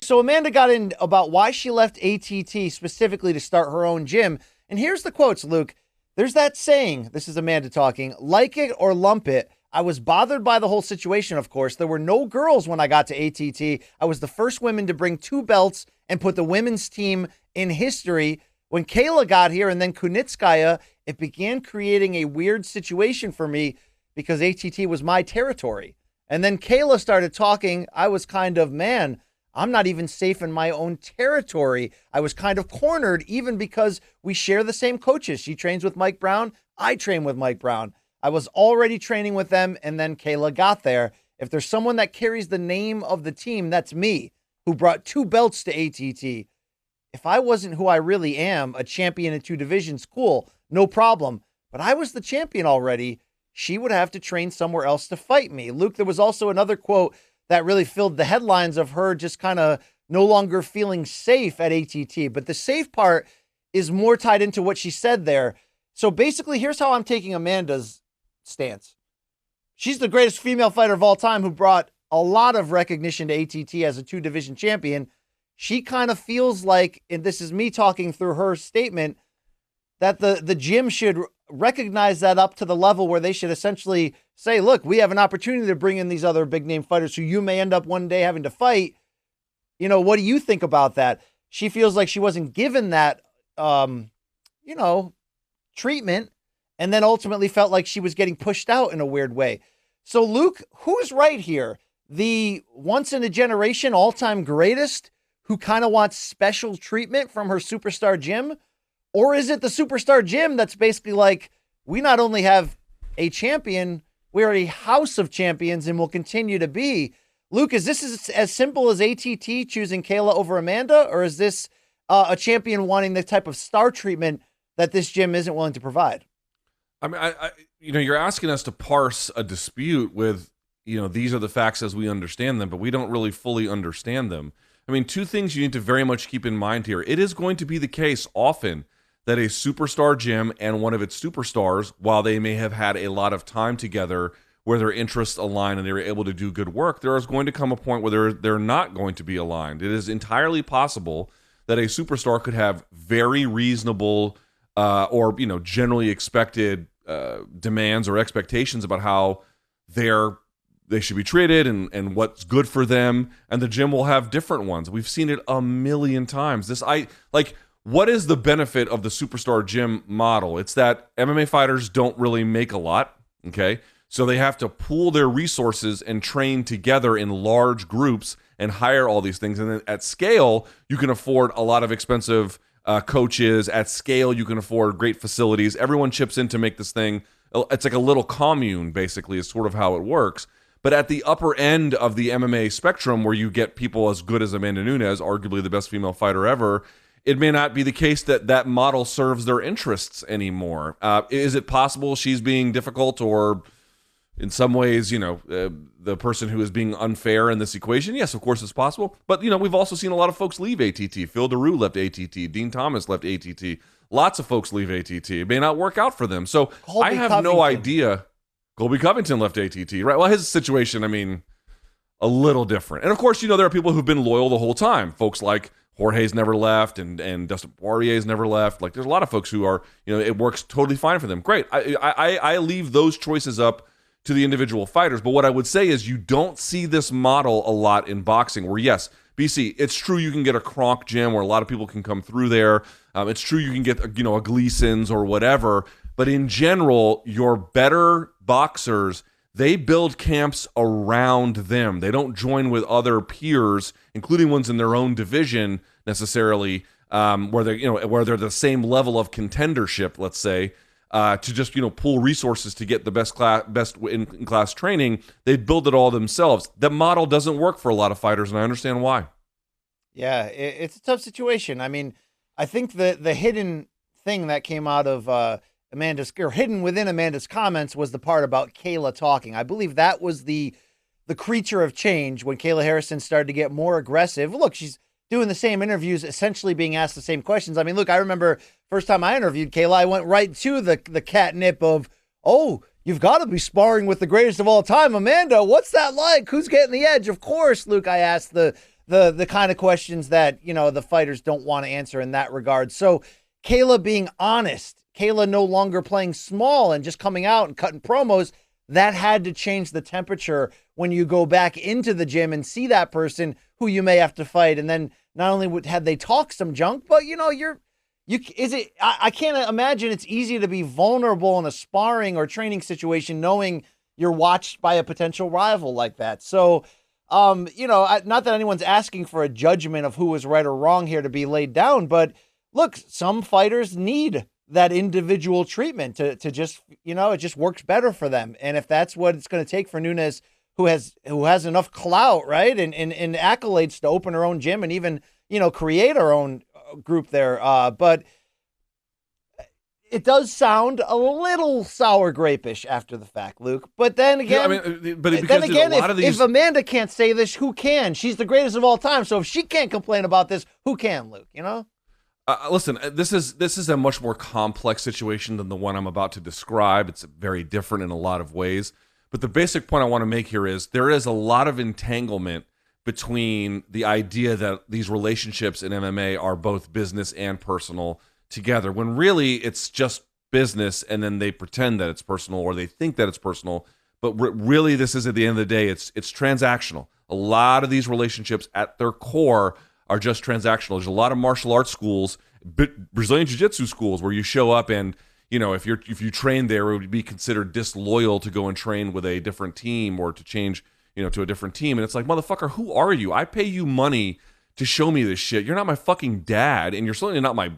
so Amanda got in about why she left ATT specifically to start her own gym. And here's the quotes, Luke. There's that saying, this is Amanda talking, like it or lump it. I was bothered by the whole situation, of course. There were no girls when I got to ATT. I was the first woman to bring 2 belts and put the women's team in history. When Kayla got here and then Kunitskaya, it began creating a weird situation for me because ATT was my territory. And then Kayla started talking. I was kind of, man, I'm not even safe in my own territory. I was kind of cornered even because we share the same coaches. She trains with Mike Brown. I train with Mike Brown. I was already training with them, and then Kayla got there. If there's someone that carries the name of the team, that's me, who brought 2 belts to ATT. If I wasn't who I really am, a champion in 2 divisions, cool, no problem. But I was the champion already. She would have to train somewhere else to fight me. Luke, there was also another quote that really filled the headlines of her just kind of no longer feeling safe at ATT. But the safe part is more tied into what she said there. So basically, here's how I'm taking Amanda's stance. She's the greatest female fighter of all time who brought a lot of recognition to ATT as a 2-division champion. She kind of feels like, and this is me talking through her statement, that the gym should recognize that up to the level where they should essentially say, look, we have an opportunity to bring in these other big name fighters who you may end up one day having to fight. You know, what do you think about that? She feels like she wasn't given that, treatment, and then ultimately felt like she was getting pushed out in a weird way. So Luke, who's right here? The once in a generation all-time greatest who kind of wants special treatment from her superstar gym? Or is it the superstar gym that's basically like, we not only have a champion, we are a house of champions and will continue to be. Luke, is this as simple as ATT choosing Kayla over Amanda? Or is this a champion wanting the type of star treatment that this gym isn't willing to provide? I mean, you're asking us to parse a dispute with, these are the facts as we understand them, but we don't really fully understand them. I mean, 2 things you need to very much keep in mind here. It is going to be the case often that a superstar gym and one of its superstars, while they may have had a lot of time together where their interests align and they were able to do good work, there is going to come a point where they're not going to be aligned. It is entirely possible that a superstar could have very reasonable or generally expected demands or expectations about how they should be treated and what's good for them, and the gym will have different ones. We've seen it a million times. What is the benefit of the superstar gym model? It's that MMA fighters don't really make a lot, okay? So they have to pool their resources and train together in large groups and hire all these things. And then at scale, you can afford a lot of expensive coaches. At scale, you can afford great facilities. Everyone chips in to make this thing. It's like a little commune, basically, is sort of how it works. But at the upper end of the MMA spectrum, where you get people as good as Amanda Nunes, arguably the best female fighter ever, it may not be the case that that model serves their interests anymore. Is it possible she's being difficult or in some ways, the person who is being unfair in this equation? Yes, of course it's possible. But, we've also seen a lot of folks leave ATT. Phil DeRue left ATT. Dean Thomas left ATT. Lots of folks leave ATT. It may not work out for them. So I have no idea. Colby Covington left ATT, right? Well, his situation, a little different. And of course, there are people who've been loyal the whole time. Folks like Jorge's never left and Dustin Poirier's never left. Like, there's a lot of folks who are, it works totally fine for them. Great. I leave those choices up to the individual fighters. But what I would say is you don't see this model a lot in boxing where, yes, BC, it's true you can get a Kronk gym where a lot of people can come through there. It's true you can get, a Gleason's or whatever. But in general, your better boxers, they build camps around them. They don't join with other peers, including ones in their own division necessarily, where they're the same level of contendership, let's say, to just pool resources to get the best in class training. They build it all themselves. That model doesn't work for a lot of fighters, and I understand why. Yeah, it's a tough situation. I mean, I think the hidden thing that came out of hidden within Amanda's comments was the part about Kayla talking. I believe that was the creature of change when Kayla Harrison started to get more aggressive. Look, she's doing the same interviews, essentially being asked the same questions. I mean, look, I remember first time I interviewed Kayla, I went right to the catnip of, oh, you've got to be sparring with the greatest of all time. Amanda, what's that like? Who's getting the edge? Of course, Luke, I asked the the kind of questions that, the fighters don't want to answer in that regard. So Kayla being honest, Kayla no longer playing small and just coming out and cutting promos, that had to change the temperature when you go back into the gym and see that person who you may have to fight. And then not only had they talked some junk, but I can't imagine it's easy to be vulnerable in a sparring or training situation knowing you're watched by a potential rival like that. So, not that anyone's asking for a judgment of who was right or wrong here to be laid down, but look, some fighters need that individual treatment to just, it just works better for them. And if that's what it's going to take for Nunes, who has enough clout, right, and accolades to open her own gym and even, create her own group there. But it does sound a little sour grape-ish after the fact, Luke. But then again, if Amanda can't say this, who can? She's the greatest of all time. So if she can't complain about this, who can, Luke? Listen, this is a much more complex situation than the one I'm about to describe. It's very different in a lot of ways. But the basic point I want to make here is there is a lot of entanglement between the idea that these relationships in MMA are both business and personal together, when really it's just business, and then they pretend that it's personal or they think that it's personal. But really, this is, at the end of the day, it's transactional. A lot of these relationships at their core are just transactional. There's a lot of martial arts schools, Brazilian Jiu-Jitsu schools, where you show up and, if you train there, it would be considered disloyal to go and train with a different team or to change, to a different team. And it's like, motherfucker, who are you? I pay you money to show me this shit. You're not my fucking dad, and you're certainly not my,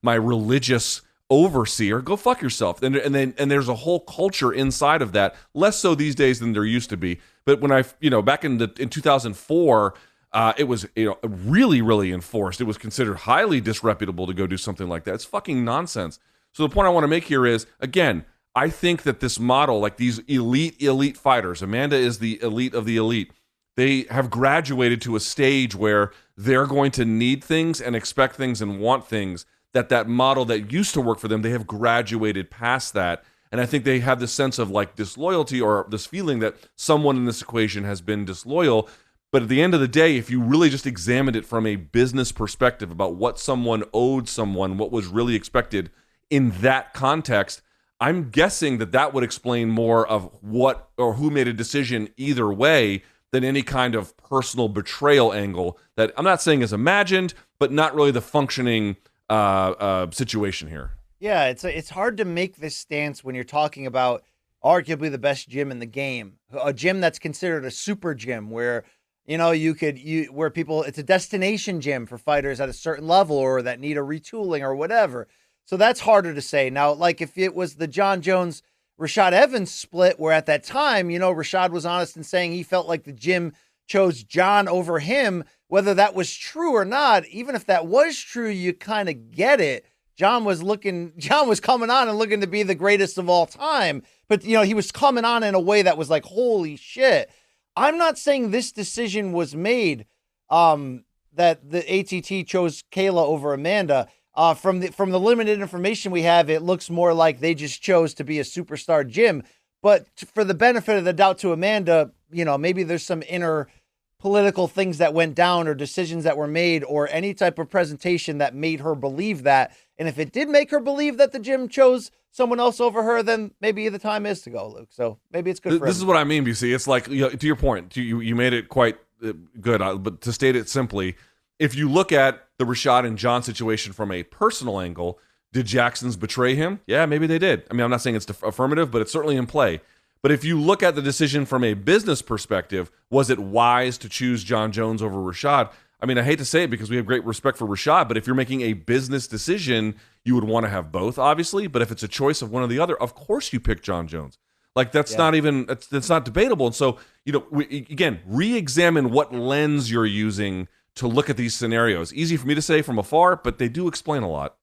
my religious overseer. Go fuck yourself. And there's a whole culture inside of that, less so these days than there used to be. But when back in 2004, it was really, really enforced. It was considered highly disreputable to go do something like that. It's fucking nonsense. So the point I want to make here is, again, I think that this model, like these elite fighters, Amanda is the elite of the elite. They have graduated to a stage where they're going to need things and expect things and want things. That model that used to work for them, they have graduated past that. And I think they have this sense of like disloyalty, or this feeling that someone in this equation has been disloyal. But at the end of the day, if you really just examined it from a business perspective about what someone owed someone, what was really expected in that context, I'm guessing that would explain more of what or who made a decision either way than any kind of personal betrayal angle that I'm not saying is imagined, but not really the functioning situation here. Yeah, it's hard to make this stance when you're talking about arguably the best gym in the game, a gym that's considered a super gym where where people, it's a destination gym for fighters at a certain level or that need a retooling or whatever. So that's harder to say. Now, like if it was the John Jones Rashad Evans split, where at that time, Rashad was honest in saying he felt like the gym chose John over him, whether that was true or not. Even if that was true, you kind of get it. John was coming on and looking to be the greatest of all time. But, he was coming on in a way that was like, holy shit. I'm not saying this decision was made that the ATT chose Kayla over Amanda. From the limited information we have, it looks more like they just chose to be a superstar gym. But for the benefit of the doubt to Amanda, maybe there's some inner political things that went down or decisions that were made or any type of presentation that made her believe that. And if it did make her believe that the gym chose someone else over her, then maybe the time is to go, Luke. So maybe it's good for This is what I mean, BC. It's like, to your point, you made it quite good. But to state it simply, if you look at the Rashad and John situation from a personal angle, did Jacksons betray him? Yeah, maybe they did. I mean, I'm not saying it's affirmative, but it's certainly in play. But if you look at the decision from a business perspective, was it wise to choose John Jones over Rashad? I mean, I hate to say it because we have great respect for Rashad, but if you're making a business decision, you would want to have both, obviously. But if it's a choice of one or the other, of course you pick John Jones. Like, that's not even, that's not debatable. And so, again, re-examine what lens you're using to look at these scenarios. Easy for me to say from afar, but they do explain a lot.